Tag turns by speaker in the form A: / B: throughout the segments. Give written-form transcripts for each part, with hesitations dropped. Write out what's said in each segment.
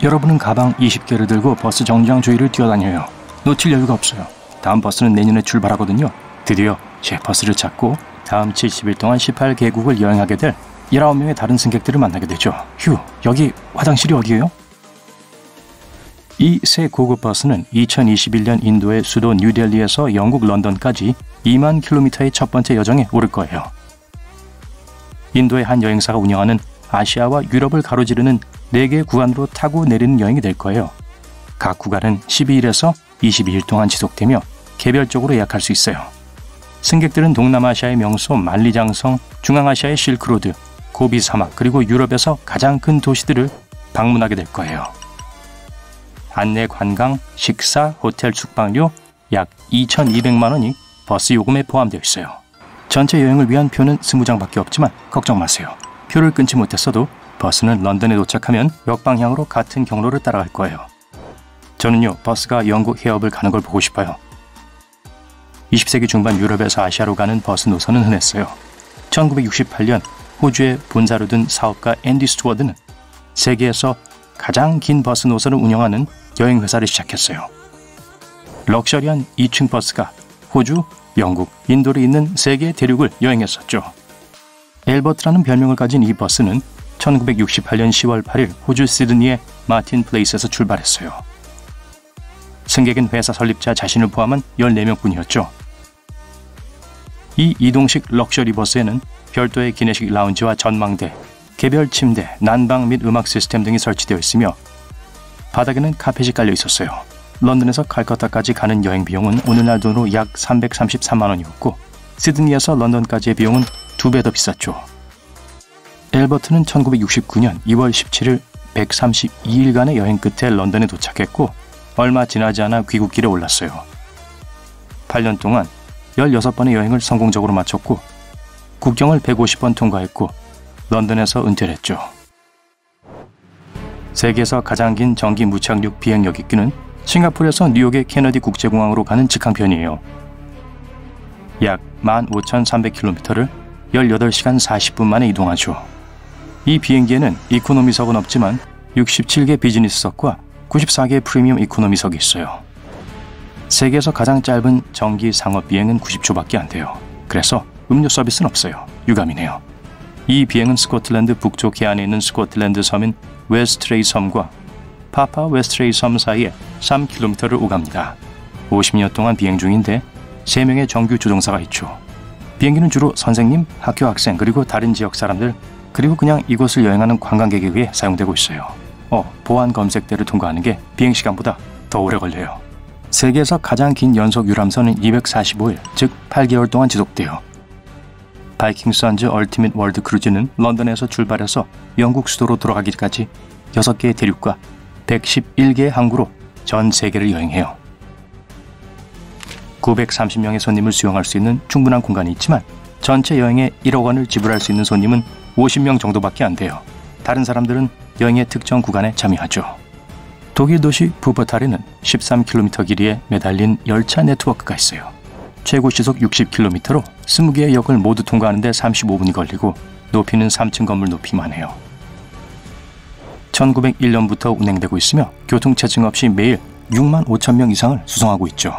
A: 여러분은 가방 20개를 들고 버스 정류장 주위를 뛰어다녀요. 놓칠 여유가 없어요. 다음 버스는 내년에 출발하거든요. 드디어 제 버스를 찾고 다음 70일 동안 18개국을 여행하게 될 19명의 다른 승객들을 만나게 되죠. 휴, 여기 화장실이 어디예요? 이 새 고급 버스는 2021년 인도의 수도 뉴델리에서 영국 런던까지 2만 킬로미터의 첫 번째 여정에 오를 거예요. 인도의 한 여행사가 운영하는 아시아와 유럽을 가로지르는 4개 구간으로 타고 내리는 여행이 될 거예요. 각 구간은 12일에서 22일 동안 지속되며 개별적으로 예약할 수 있어요. 승객들은 동남아시아의 명소 만리장성, 중앙아시아의 실크로드, 고비 사막, 그리고 유럽에서 가장 큰 도시들을 방문하게 될 거예요. 안내 관광, 식사, 호텔 숙박료 약 2,200만 원이 버스 요금에 포함되어 있어요. 전체 여행을 위한 표는 20장밖에 없지만 걱정 마세요. 표를 끊지 못했어도 버스는 런던에 도착하면 역방향으로 같은 경로를 따라갈 거예요. 저는요, 버스가 영국 해협을 가는 걸 보고 싶어요. 20세기 중반 유럽에서 아시아로 가는 버스 노선은 흔했어요. 1968년 호주에 본사를 둔 사업가 앤디 스튜어드는 세계에서 가장 긴 버스 노선을 운영하는 여행회사를 시작했어요. 럭셔리한 2층 버스가 호주, 영국, 인도를 잇는 세계 대륙을 여행했었죠. 엘버트라는 별명을 가진 이 버스는 1968년 10월 8일 호주 시드니의 마틴 플레이스에서 출발했어요. 승객은 회사 설립자 자신을 포함한 14명뿐이었죠. 이 이동식 럭셔리 버스에는 별도의 기내식 라운지와 전망대, 개별 침대, 난방 및 음악 시스템 등이 설치되어 있으며 바닥에는 카펫이 깔려 있었어요. 런던에서 칼커타까지 가는 여행 비용은 오늘날 돈으로 약 333만 원이었고 시드니에서 런던까지의 비용은 2배 더 비쌌죠. 엘버트는 1969년 2월 17일 132일간의 여행 끝에 런던에 도착했고 얼마 지나지 않아 귀국길에 올랐어요. 8년 동안 16번의 여행을 성공적으로 마쳤고 국경을 150번 통과했고 런던에서 은퇴를 했죠. 세계에서 가장 긴 전기 무착륙 비행 여객기는 싱가포르에서 뉴욕의 케너디 국제공항으로 가는 직항편이에요. 약 15,300km를 18시간 40분 만에 이동하죠. 이 비행기에는 이코노미석은 없지만 67개 비즈니스석과 94개 프리미엄 이코노미석이 있어요. 세계에서 가장 짧은 정기 상업 비행은 90초밖에 안 돼요. 그래서 음료 서비스는 없어요. 유감이네요. 이 비행은 스코틀랜드 북쪽 해안에 있는 스코틀랜드 섬인 웨스트레이 섬과 파파 웨스트레이 섬 사이에 3km를 오갑니다. 50년 동안 비행 중인데 3명의 정규 조종사가 있죠. 비행기는 주로 선생님, 학교 학생, 그리고 다른 지역 사람들, 그리고 그냥 이곳을 여행하는 관광객에 의해 사용되고 있어요. 보안 검색대를 통과하는 게 비행시간보다 더 오래 걸려요. 세계에서 가장 긴 연속 유람선은 245일, 즉 8개월 동안 지속돼요. 바이킹 선즈 얼티밋 월드 크루즈는 런던에서 출발해서 영국 수도로 돌아가기까지 6개의 대륙과 111개의 항구로 전 세계를 여행해요. 930명의 손님을 수용할 수 있는 충분한 공간이 있지만 전체 여행에 1억 원을 지불할 수 있는 손님은 50명 정도밖에 안 돼요. 다른 사람들은 여행의 특정 구간에 참여하죠. 독일 도시 푸버탈에는 13km 길이에 매달린 열차 네트워크가 있어요. 최고 시속 60km로 20개의 역을 모두 통과하는 데 35분이 걸리고 높이는 3층 건물 높이만 해요. 1901년부터 운행되고 있으며 교통체증 없이 매일 6만 5천 명 이상을 수송하고 있죠.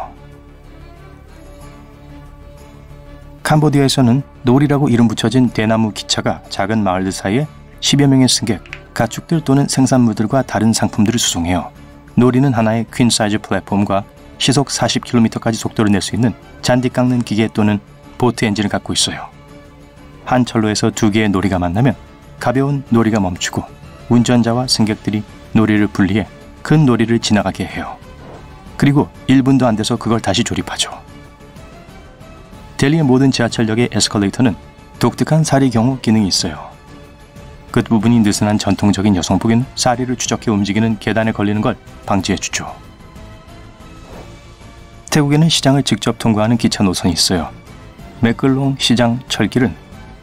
A: 캄보디아에서는 놀이라고 이름 붙여진 대나무 기차가 작은 마을들 사이에 10여 명의 승객, 가축들 또는 생산물들과 다른 상품들을 수송해요. 놀이는 하나의 퀸 사이즈 플랫폼과 시속 40km까지 속도를 낼 수 있는 잔디 깎는 기계 또는 보트 엔진을 갖고 있어요. 한 철로에서 2개의 놀이가 만나면 가벼운 놀이가 멈추고 운전자와 승객들이 놀이를 분리해 큰 놀이를 지나가게 해요. 그리고 1분도 안 돼서 그걸 다시 조립하죠. 델리의 모든 지하철역의 에스컬레이터는 독특한 사리 경호 기능이 있어요. 끝부분이 느슨한 전통적인 여성복인 사리를 추적해 움직이는 계단에 걸리는 걸 방지해주죠. 태국에는 시장을 직접 통과하는 기차 노선이 있어요. 맥글롱 시장 철길은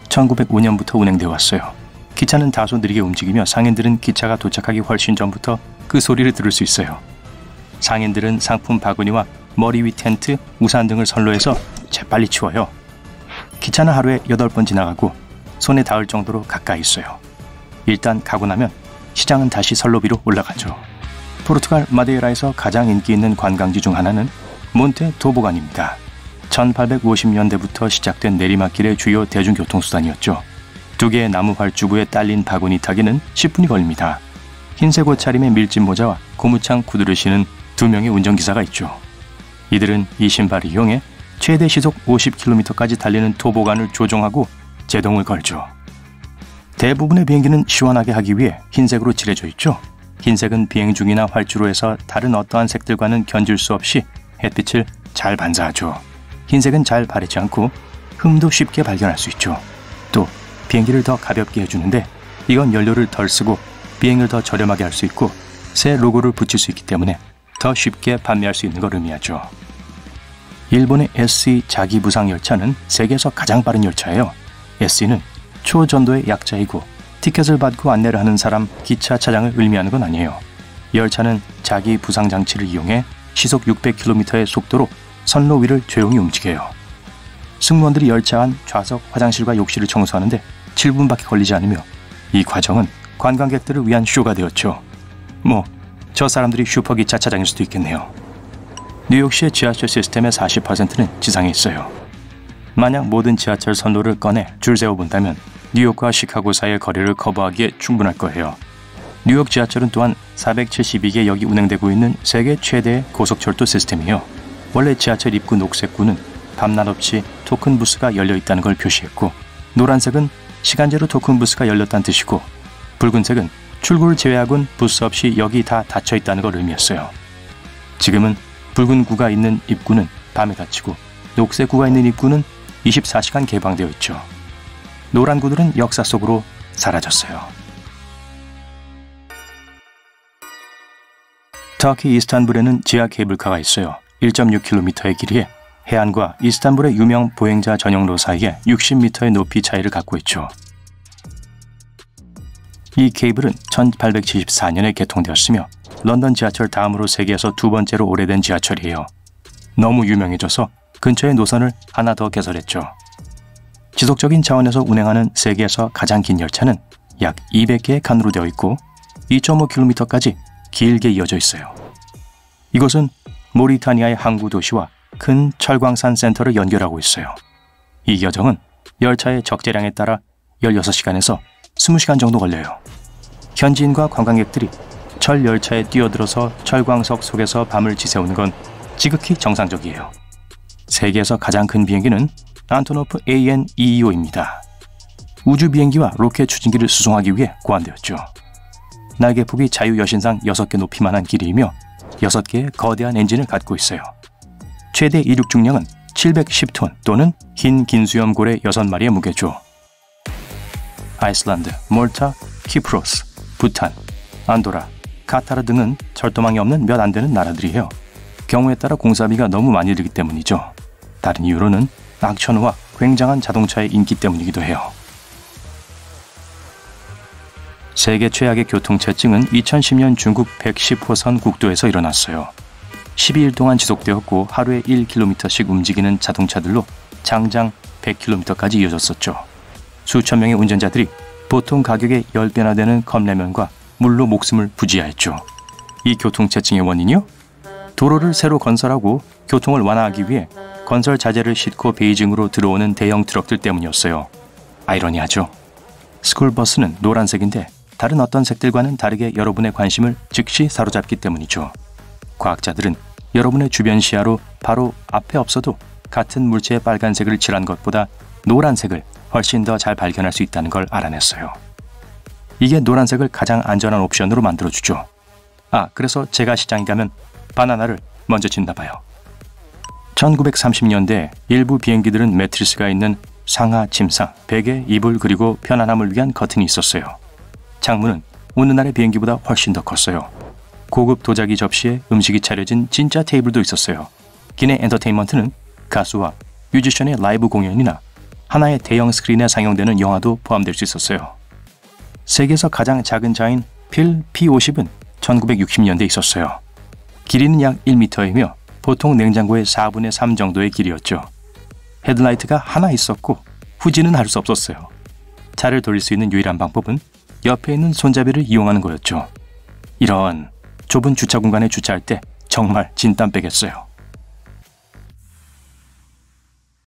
A: 1905년부터 운행되어 왔어요. 기차는 다소 느리게 움직이며 상인들은 기차가 도착하기 훨씬 전부터 그 소리를 들을 수 있어요. 상인들은 상품 바구니와 머리 위 텐트, 우산 등을 선로해서 재빨리 치워요. 기차는 하루에 8번 지나가고 손에 닿을 정도로 가까이 있어요. 일단 가고 나면 시장은 다시 선로 위로 올라가죠. 포르투갈 마데이라에서 가장 인기 있는 관광지 중 하나는 몬테 토보간입니다. 1850년대부터 시작된 내리막길의 주요 대중교통수단이었죠. 두 개의 나무 활주구에 딸린 바구니 타기는 10분이 걸립니다. 흰색 옷차림의 밀짚 모자와 고무창 구두를 신은 두 명의 운전기사가 있죠. 이들은 이 신발을 이용해 최대 시속 50km까지 달리는 토보간을 조종하고 제동을 걸죠. 대부분의 비행기는 시원하게 하기 위해 흰색으로 칠해져 있죠. 흰색은 비행 중이나 활주로에서 다른 어떠한 색들과는 견질 수 없이 햇빛을 잘 반사하죠. 흰색은 잘 바래지 않고 흠도 쉽게 발견할 수 있죠. 또 비행기를 더 가볍게 해주는데 이건 연료를 덜 쓰고 비행을 더 저렴하게 할 수 있고 새 로고를 붙일 수 있기 때문에 더 쉽게 판매할 수 있는 걸 의미하죠. 일본의 SE 자기부상 열차는 세계에서 가장 빠른 열차예요. SE는 초전도의 약자이고 티켓을 받고 안내를 하는 사람, 기차 차량을 의미하는 건 아니에요. 열차는 자기 부상 장치를 이용해 시속 600km의 속도로 선로 위를 조용히 움직여요. 승무원들이 열차 안 좌석, 화장실과 욕실을 청소하는데 7분밖에 걸리지 않으며 이 과정은 관광객들을 위한 쇼가 되었죠. 저 사람들이 슈퍼기차 차장일 수도 있겠네요. 뉴욕시의 지하철 시스템의 40%는 지상에 있어요. 만약 모든 지하철 선로를 꺼내 줄 세워본다면 뉴욕과 시카고 사이의 거리를 커버하기에 충분할 거예요. 뉴욕 지하철은 또한 472개 역이 운행되고 있는 세계 최대의 고속철도 시스템이에요. 원래 지하철 입구 녹색구는 밤낮 없이 토큰 부스가 열려 있다는 걸 표시했고, 노란색은 시간제로 토큰 부스가 열렸다는 뜻이고, 붉은색은 출구를 제외하고는 부스 없이 역이 다 닫혀 있다는 걸 의미했어요. 지금은 붉은 구가 있는 입구는 밤에 닫히고 녹색 구가 있는 입구는 24시간 개방되어 있죠. 노란 구들은 역사 속으로 사라졌어요. 터키 이스탄불에는 지하 케이블카가 있어요. 1.6km의 길이에 해안과 이스탄불의 유명 보행자 전용로 사이에 60m의 높이 차이를 갖고 있죠. 이 케이블은 1874년에 개통되었으며 런던 지하철 다음으로 세계에서 두 번째로 오래된 지하철이에요. 너무 유명해져서 근처의 노선을 하나 더 개설했죠. 지속적인 차원에서 운행하는 세계에서 가장 긴 열차는 약 200개의 칸으로 되어 있고 2.5km까지 길게 이어져 있어요. 이곳은 모리타니아의 항구 도시와 큰 철광산 센터를 연결하고 있어요. 이 여정은 열차의 적재량에 따라 16시간에서 20시간 정도 걸려요. 현지인과 관광객들이 철 열차에 뛰어들어서 철광석 속에서 밤을 지새우는 건 지극히 정상적이에요. 세계에서 가장 큰 비행기는 안토노프 AN-225입니다. 우주 비행기와 로켓 추진기를 수송하기 위해 고안되었죠. 날개폭이 자유여신상 6개 높이만한 길이이며 6개의 거대한 엔진을 갖고 있어요. 최대 이륙 중량은 710톤 또는 흰 긴수염고래 6마리의 무게죠. 아이슬란드, 몰타, 키프로스, 부탄, 안도라, 카타르 등은 철도망이 없는 몇 안 되는 나라들이에요. 경우에 따라 공사비가 너무 많이 들기 때문이죠. 다른 이유로는 낙천호와 굉장한 자동차의 인기 때문이기도 해요. 세계 최악의 교통체증은 2010년 중국 110호선 국도에서 일어났어요. 12일 동안 지속되었고 하루에 1km씩 움직이는 자동차들로 장장 100km까지 이어졌었죠. 수천 명의 운전자들이 보통 가격의 10배나 되는 컵라면과 물로 목숨을 부지하였죠. 이 교통체증의 원인이요? 도로를 새로 건설하고 교통을 완화하기 위해 건설 자재를 싣고 베이징으로 들어오는 대형 트럭들 때문이었어요. 아이러니하죠. 스쿨버스는 노란색인데 다른 어떤 색들과는 다르게 여러분의 관심을 즉시 사로잡기 때문이죠. 과학자들은 여러분의 주변 시야로 바로 앞에 없어도 같은 물체의 빨간색을 칠한 것보다 노란색을 훨씬 더 잘 발견할 수 있다는 걸 알아냈어요. 이게 노란색을 가장 안전한 옵션으로 만들어주죠. 그래서 제가 시장에 가면 바나나를 먼저 친다 봐요. 1930년대 일부 비행기들은 매트리스가 있는 상하 침상, 베개, 이불 그리고 편안함을 위한 커튼이 있었어요. 창문은 오늘날의 비행기보다 훨씬 더 컸어요. 고급 도자기 접시에 음식이 차려진 진짜 테이블도 있었어요. 기내 엔터테인먼트는 가수와 뮤지션의 라이브 공연이나 하나의 대형 스크린에 상영되는 영화도 포함될 수 있었어요. 세계에서 가장 작은 차인 필 P50은 1960년대에 있었어요. 길이는 약 1m이며 보통 냉장고의 4분의 3 정도의 길이였죠. 헤드라이트가 하나 있었고 후진은 할 수 없었어요. 차를 돌릴 수 있는 유일한 방법은 옆에 있는 손잡이를 이용하는 거였죠. 이런 좁은 주차 공간에 주차할 때 정말 진땀 빼겠어요.